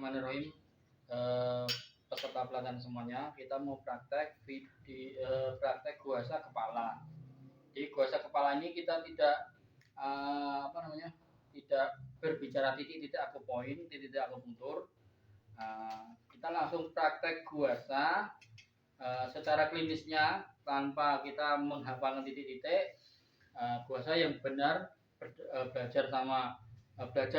Bismillahirrahmanirrahim. Peserta pelatihan semuanya, kita mau praktek guasa kepala. Di guasa kepala ini kita tidak tidak berbicara titik-titik akupoint, titik-titik akupunktur. Kita langsung praktek guasa secara klinisnya tanpa kita menghafalkan titik-titik. Guasa yang benar, belajar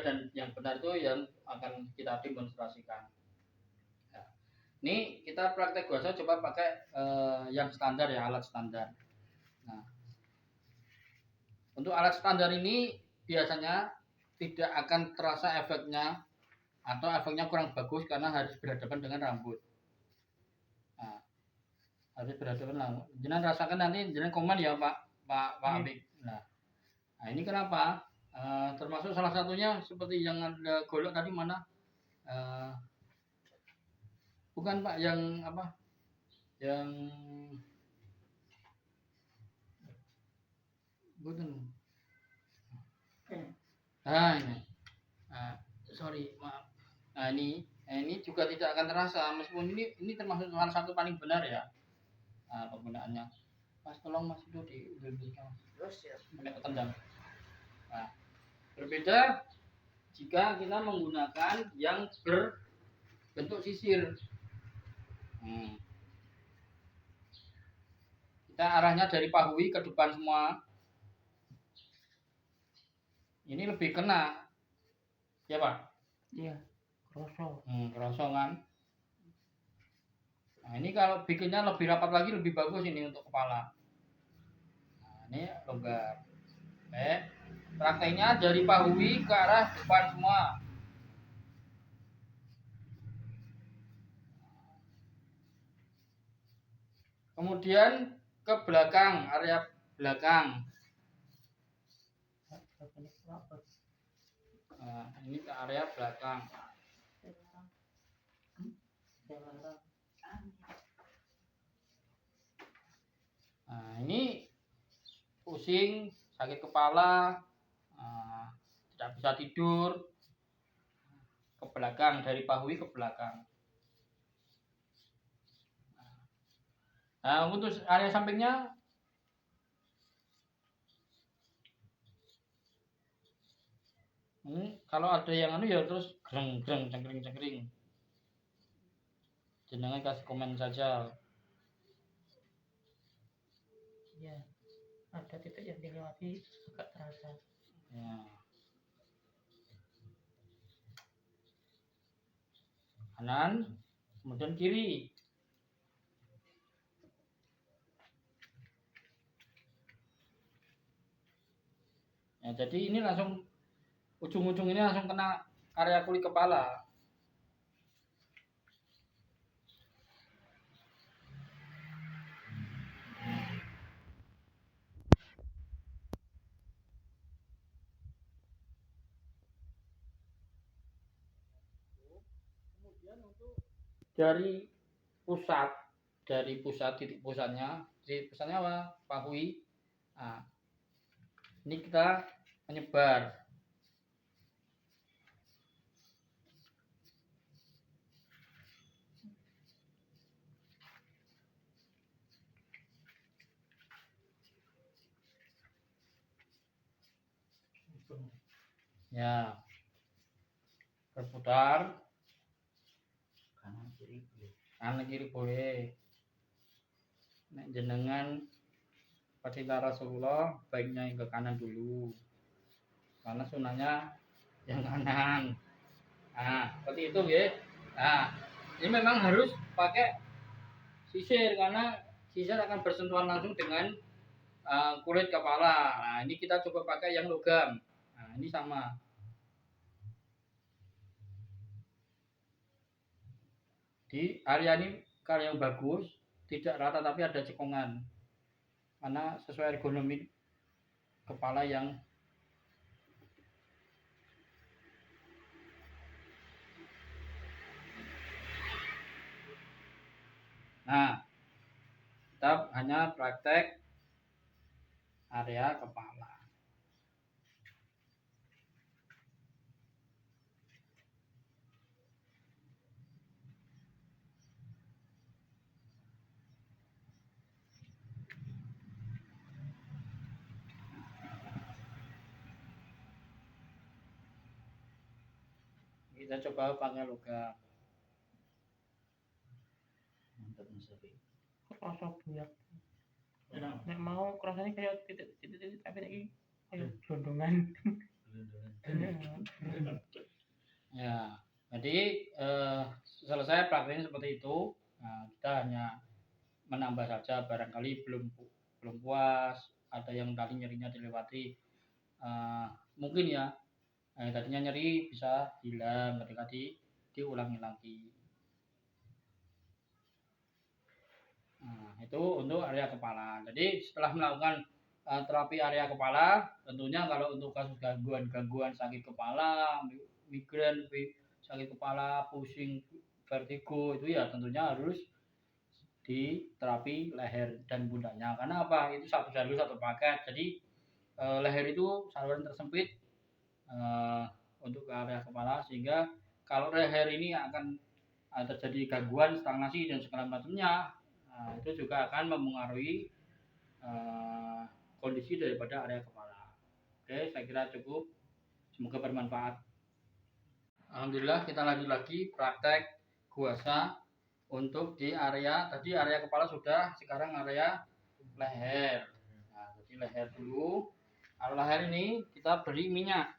dan yang benar itu yang akan kita demonstrasikan. Ini kita praktek guasa coba pakai yang standar ya, alat standar. Nah, untuk alat standar ini biasanya tidak akan terasa efeknya atau efeknya kurang bagus karena harus berhadapan dengan rambut. Nah, harus berhadapan rambut. Jangan rasakan nanti, jangan komen ya Pak Abik. Nah, ini kenapa? Termasuk salah satunya seperti yang ada golok tadi mana? Bukan Pak, yang apa? Yang bukan. Ini. Sorry, maaf. Nah, ini juga tidak akan terasa meskipun ini termasuk salah satu paling benar ya. Penggunaannya. Mas tolong Mas itu di terus ya. Tendang. Nah, berbeda jika kita menggunakan yang berbentuk sisir. Kita arahnya dari pahui ke depan semua. Ini lebih kena. Ya Pak? Iya, kerosong. Kerosong kan. Nah, ini kalau bikinnya lebih rapat lagi lebih bagus ini untuk kepala. Nah, ini longgar. Prakteknya dari pahui ke arah depan semua. Kemudian ke belakang, area belakang. Nah, ini ke area belakang. Nah, ini pusing, sakit kepala, tidak bisa tidur, ke belakang, dari pahui ke belakang. Nah, untuk area sampingnya kalau ada yang ya terus greng cengkring. Jenengan kasih komen saja. Ya, ada titik yang dilewati agak terasa. Ya. Kanan, kemudian kiri. Ya, jadi ini langsung ujung-ujung ini langsung kena area kulit kepala. Kemudian untuk dari pusat titik pusatnya apa? Pahui. Nah, ini kita menyebar. Ya, berputar kanan kiri boleh. Nek jenengan Baginda Rasulullah baiknya yang ke kanan dulu karena sunahnya yang kanan. Nah, seperti itu ya. Nah, ini memang harus pakai sisir karena sisir akan bersentuhan langsung dengan kulit kepala. Nah, ini kita coba pakai yang logam. Nah, ini sama. Di area ini kalau yang bagus tidak rata tapi ada cekongan karena sesuai ergonomi kepala yang kita hanya praktek area kepala. kita coba pakai logam. Mantap Mas Rafi. Kerasa bulat. Nek mau kerasanya kayak titik-titik tapi lagi kayak gelondongan. Ya, jadi selesai prakteknya seperti itu. Nah, kita hanya menambah saja, barangkali belum puas, ada yang tadi nyerinya dilewati, mungkin ya, tadinya nyeri bisa hilang ketika diulangi lagi. Nah, itu untuk area kepala. Jadi setelah melakukan terapi area kepala, tentunya kalau untuk kasus gangguan sakit kepala, migrain, sakit kepala, pusing, vertigo, itu ya tentunya harus di terapi leher dan pundaknya. Karena apa? Itu satu jalur satu paket. Jadi leher itu saluran tersempit untuk ke area kepala, sehingga kalau leher ini akan terjadi gangguan, stagnasi dan segala macamnya, itu juga akan mempengaruhi kondisi daripada area kepala. Oke, saya kira cukup. Semoga bermanfaat. Alhamdulillah, kita lanjut lagi praktek guasa untuk di area tadi, area kepala sudah, sekarang area leher. Nah, jadi leher dulu. Kalau leher ini kita beri minyak.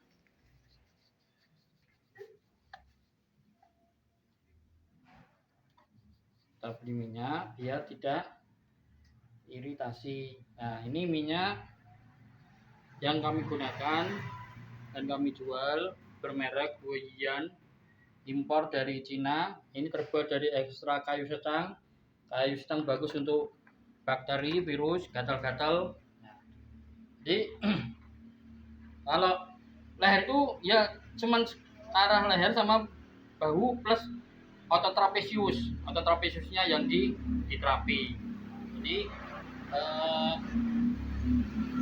Kita beri minyak biar tidak iritasi. Nah, ini minyak yang kami gunakan dan kami jual bermerek Guoyan, impor dari Cina. Ini terbuat dari ekstrak kayu setang. Kayu setang bagus untuk bakteri, virus, gatal-gatal. Nah, jadi kalau leher itu ya cuman arah leher sama bahu plus otot trapesius. Otot trapesiusnya yang diterapi. Jadi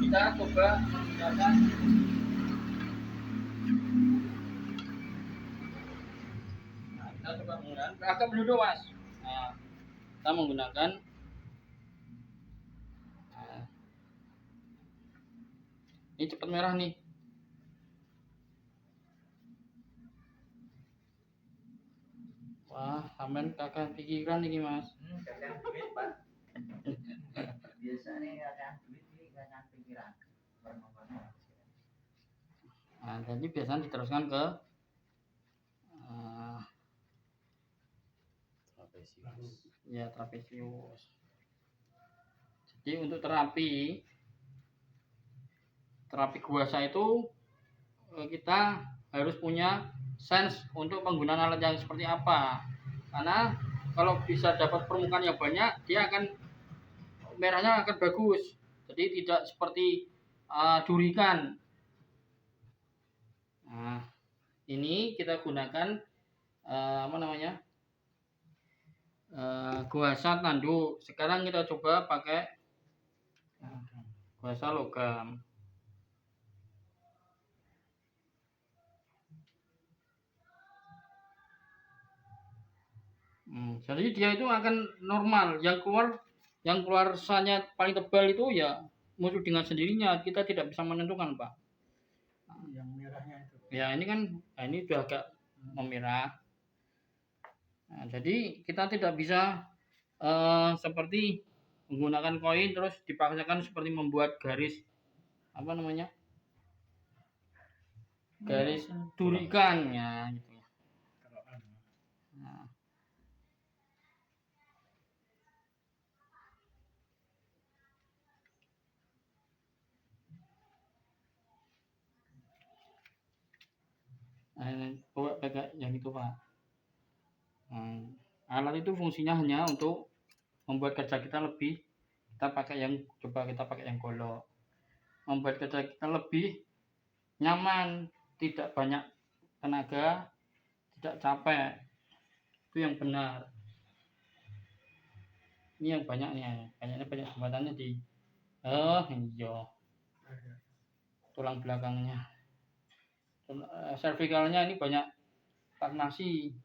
kita coba menggunakan agak dulu Mas. Nah, kita menggunakan ini cepat merah nih. Wah, sampean kakak pikiran nih Mas. Kakak duit Pak. Biasanya kakak duit ini kakak pikiran. Nah, jadi biasanya diteruskan ke trapesius. Jadi untuk terapi guasa itu kita harus punya sense untuk penggunaan alat yang seperti apa. Karena kalau bisa dapat permukaan yang banyak, dia akan merahnya akan bagus. Jadi tidak seperti durikan. Nah, ini kita gunakan guasa tanduk. Sekarang kita coba pakai guasa logam. Jadi dia itu akan normal. Yang keluar sanya paling tebal itu ya muncul dengan sendirinya. Kita tidak bisa menentukan, Pak. Yang merahnya itu. Ya ini kan, ini sudah agak memerah. Nah, jadi kita tidak bisa seperti menggunakan koin terus dipaksakan seperti membuat garis garis durikan ya gitu. Nah. Pakai yang itu Pak. Alat itu fungsinya hanya untuk membuat kerja kita lebih, kita pakai yang golok, membuat kerja kita lebih nyaman, tidak banyak tenaga, tidak capek. Itu yang benar. Ini yang banyaknya jembatannya di tulang belakangnya, cervicalnya ini banyak stagnasi.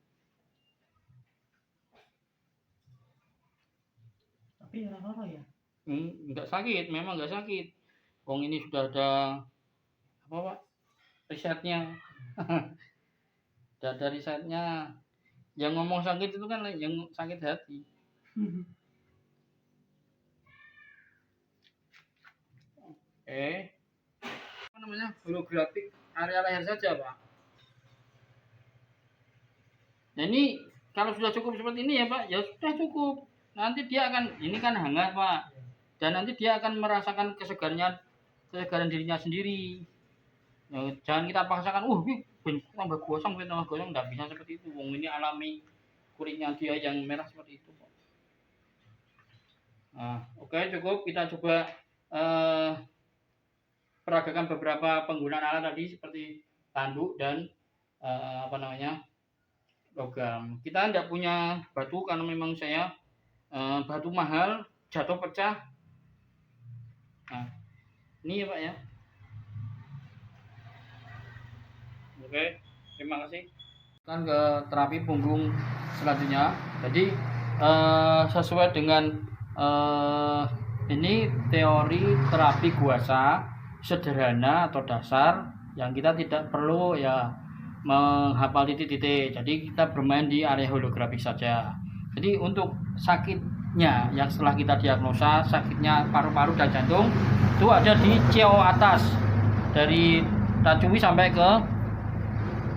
Tapi rara ya? Enggak sakit, memang enggak sakit. Wong ini sudah ada risetnya. dari saatnya yang ngomong sakit itu kan yang sakit hati. Apa namanya, holografik area leher saja Pak. Nah ini kalau sudah cukup seperti ini ya Pak, ya sudah cukup. Nanti dia akan, ini kan hangat Pak, dan nanti dia akan merasakan kesegaran dirinya sendiri. Ya, jangan kita paksakan, tambah gosong, nggak bisa seperti itu. Wong ini alami kulitnya dia yang merah seperti itu Pak. Nah, oke, cukup. Kita coba peragakan beberapa penggunaan alat tadi seperti tanduk dan logam. Kita tidak punya batu karena memang saya batu mahal, jatuh pecah. Nah, ini ya Pak ya. Oke, terima kasih. Kan ke terapi punggung selanjutnya. Jadi sesuai dengan ini teori terapi guasa sederhana atau dasar yang kita tidak perlu ya menghafal titik-titik. Jadi kita bermain di area holografik saja. Jadi untuk sakitnya yang setelah kita diagnosa sakitnya paru-paru dan jantung itu ada di CO atas dari Tacui sampai ke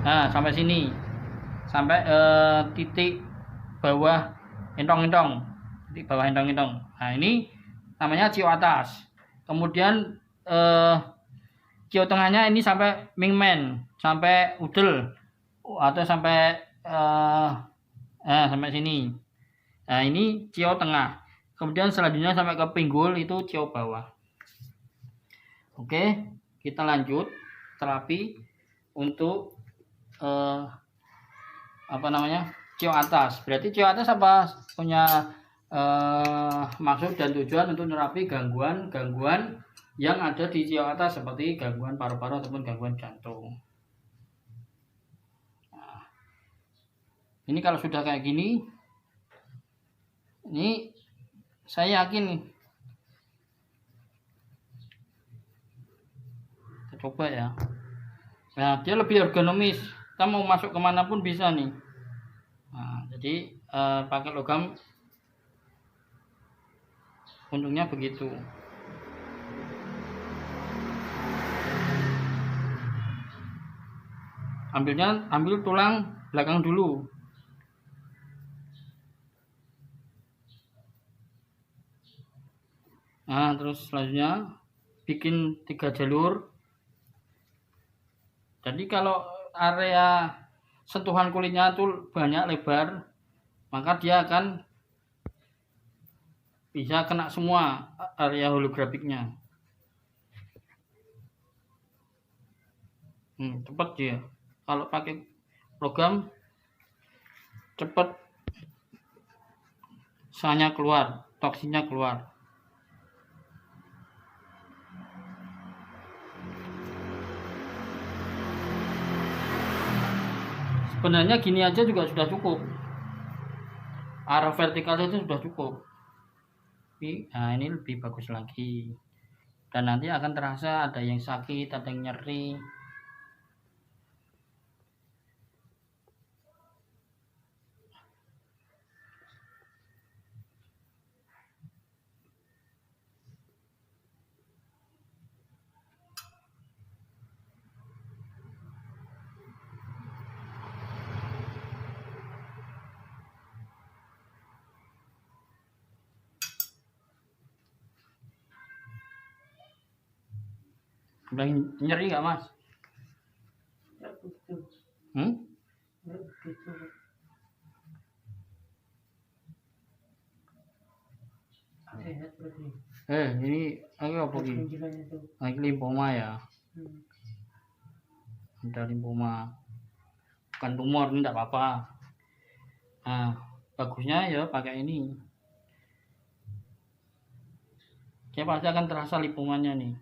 sampai sini sampai titik bawah entong-entong, titik bawah entong-entong. Nah ini namanya CO atas. Kemudian CO tengahnya ini sampai mingmen, sampai udel atau sampai sampai sini. Nah ini CO tengah. Kemudian selanjutnya sampai ke pinggul itu CO bawah. Oke, kita lanjut terapi untuk CO atas. Berarti CO atas apa punya maksud dan tujuan untuk terapi gangguan yang ada di CO atas seperti gangguan paru-paru ataupun gangguan jantung. Nah, ini kalau sudah kayak gini, ini saya yakin kita coba ya. Nah, dia lebih ergonomis. Kita mau masuk kemana pun bisa nih. Nah, jadi pakai logam untungnya begitu. Ambil tulang belakang dulu. Nah, terus selanjutnya bikin 3 jalur. Jadi kalau area sentuhan kulitnya itu banyak lebar, maka dia akan bisa kena semua area holografiknya. Cepat dia. Kalau pakai logam cepat sanya keluar, toksinnya keluar. Sebenarnya gini aja juga sudah cukup. Arah vertikal saja sudah cukup. Nah ini lebih bagus lagi. Dan nanti akan terasa ada yang sakit, ada yang nyeri. Nyeri nggak Mas? Ini apa ini? Lagi limfoma ya. Ada limfoma. Bukan tumor, ini enggak apa-apa. Nah, bagusnya ya pakai ini. Dia pasti akan terasa limfomanya nih.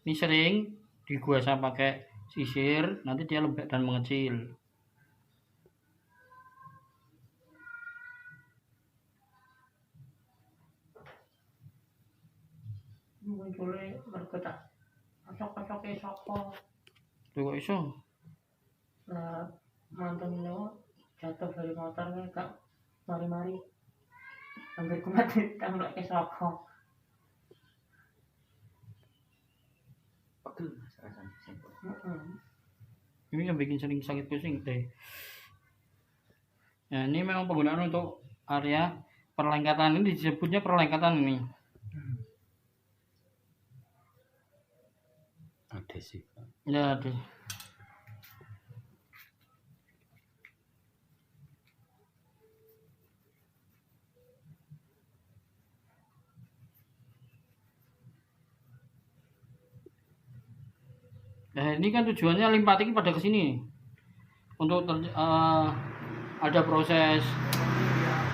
Ini sering diguasa pakai sisir, nanti dia lembek dan mengecil. Munculnya bergerak, kocok-kocoknya soko. Tuh kok iso? Nah, mantannya jatuh dari motornya kak mari-mari hampir mati tambah ke sokong. Pegel mas rasanya simpel. Ini yang bikin sering sakit pusing teh. Nah, ini memang penggunaan untuk area perlengkatan, ini disebutnya perlengkatan ini. Ada sih. Ya, ada. Nah, ini kan tujuannya limpatik pada kesini untuk ada proses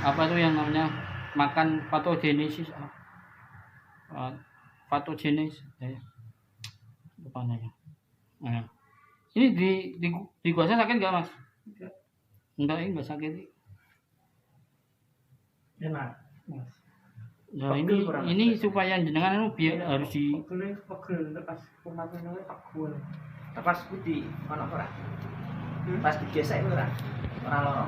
apa itu yang namanya makan patogenesis, patogenesis, lupa namanya. Nah, ini di gua sakit nggak mas? Enggak, ini nggak sakit. Enak mas. Nah, ini supaya jenengan biar harus di pegel pas kumatnya pegel. Pas putih ono ora? Pas digesek ora? Ora loro.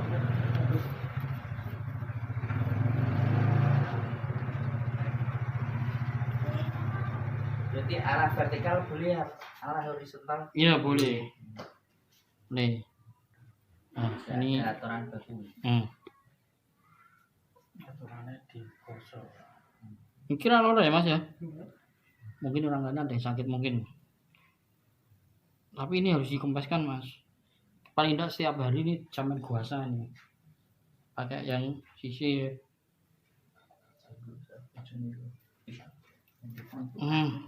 Berarti arah vertikal boleh ya, arah horizontal. Iya boleh. Nih. Nah, ini aturan baku. Aturannya di kosong. Kira loro ya mas ya? Mungkin orang lain ada yang sakit mungkin. Tapi ini harus dikempeskan mas. Paling tidak setiap hari ini zaman puasa nih. Pakai yang sisi.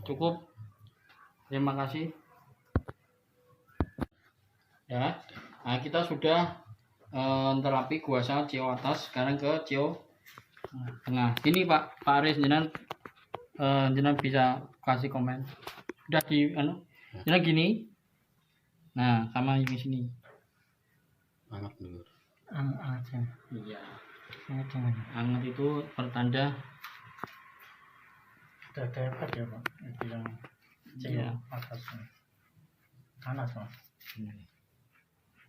Cukup. Terima kasih. Ya. Nah, kita sudah terapi guasa cio atas, sekarang ke cio tengah. Ini Pak Aris, jenengan bisa kasih komen. Udah di jenengan gini. Nah, sama di sini. Anget dulu. Aja. Iya. Anget itu pertanda Udah dapat ya Pak. Bilang ya. atasnya. Panas Mas.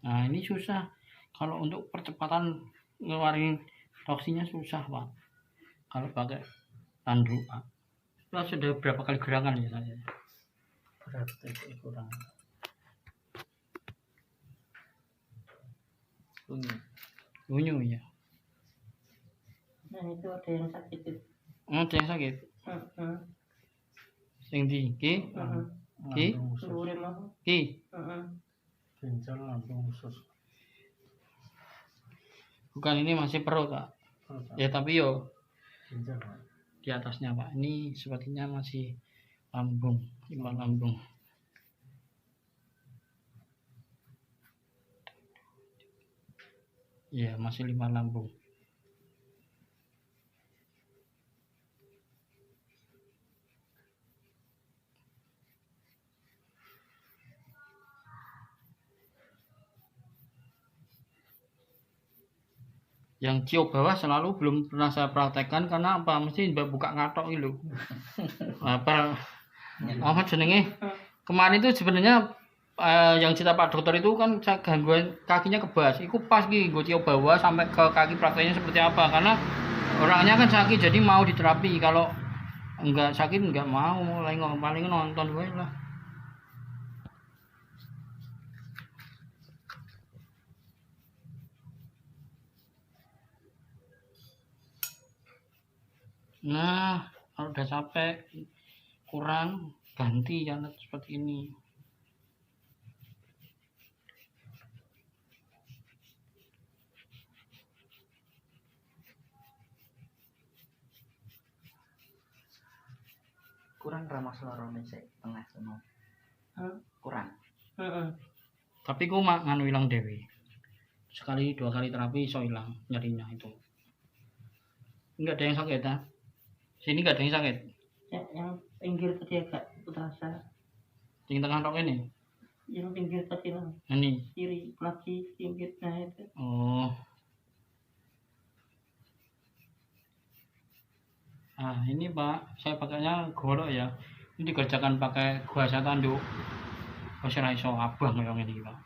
Nah, ini susah. Kalau untuk percepatan ngeluarin toksinya susah Pak. Kalau pakai tanduk. Itu sudah berapa kali gerakan ya saya? Berarti kurang. Unyu ya. Nah itu ada yang sakit itu. Ada yang sakit. Yang di ki, Luwe mah. ki. Ginjal lambung usus. Bukan, ini masih perut Pak. Ya tapi yo Ginjal. di atasnya Pak. Ini sepertinya masih lambung, limbah lambung. Ya masih limbah lambung. Yang cio bawah selalu belum pernah saya praktekkan karena apa? Mesti buka ngatok gitu. Apa jenenge? Kemarin itu sebenarnya yang cerita Pak Dokter itu kan gangguan kakinya kebas. Itu pas gitu, gue cio bawah sampai ke kaki prakteknya seperti apa? Karena orangnya kan sakit jadi mau diterapi. Kalau enggak sakit enggak mau, paling nonton gue lah. Nah, kalau udah capek kurang ganti jangan seperti ini. Kurang ramas lorone sik tengah sono. Kurang. Tapi ku nganu ilang dewe. Sekali 2 kali terapi iso hilang nyerinya itu. Enggak ada yang sakit ya? Sini enggak ada yang sakit. Ya, yang pinggir tadi agak terasa. Yang tengah tok ini. Yang pinggir tadi lah. Ini. Kiri, lagi pinggir nah itu. Oh. Nah, ini Pak, saya pakainya golok ya. Ini dikerjakan pakai guasa tanduk. Wis ora iso abang yang ini, Pak.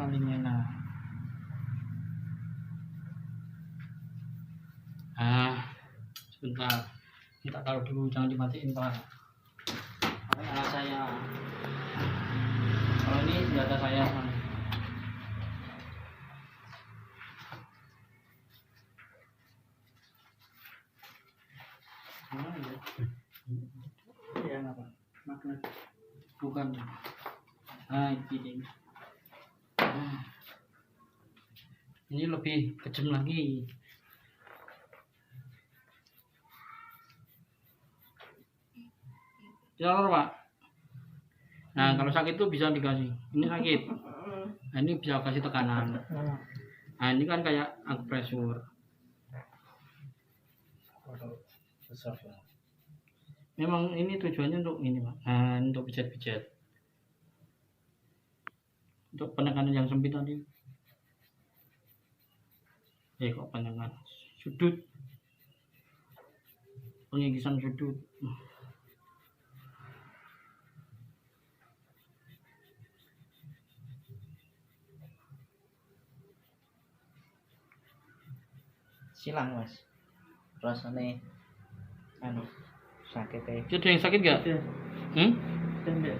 paling enak. Sebentar, kita taruh dulu, jangan dimatiin Pak. Ini alat saya. Kalau ini senjata saya. Mana ya? Ya apa? Magnet. Bukan. Ini. Ini lebih kejam lagi. Jalur Pak. Nah kalau sakit itu bisa dikasih. Ini sakit. Nah ini bisa kasih tekanan. Nah ini kan kayak akupresur. Memang ini tujuannya untuk ini Pak. Nah untuk pijat-pijat. Untuk penekanan yang sempit tadi. Kok penekanan sudut. Pengigisan sudut. Silang Mas. Rasane anu sakit ya. Ada yang sakit gak? Tidak.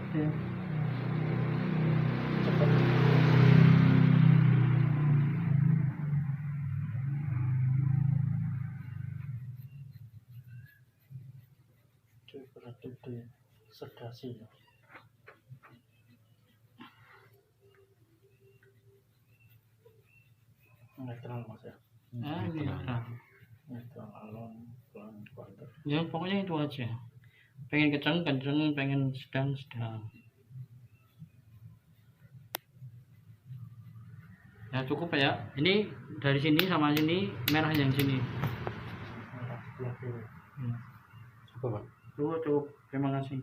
Cepet. Berarti di sedasi. Netral Mas ya. Iya. Netral alon pelan kuadrat. Ya pokoknya itu aja. Pengen kenceng, pengen sedang. Ya cukup ya. Ini dari sini sama sini merah yang sini. Merah sebelah kiri. Cukup Pak. Cukup. Terima kasih.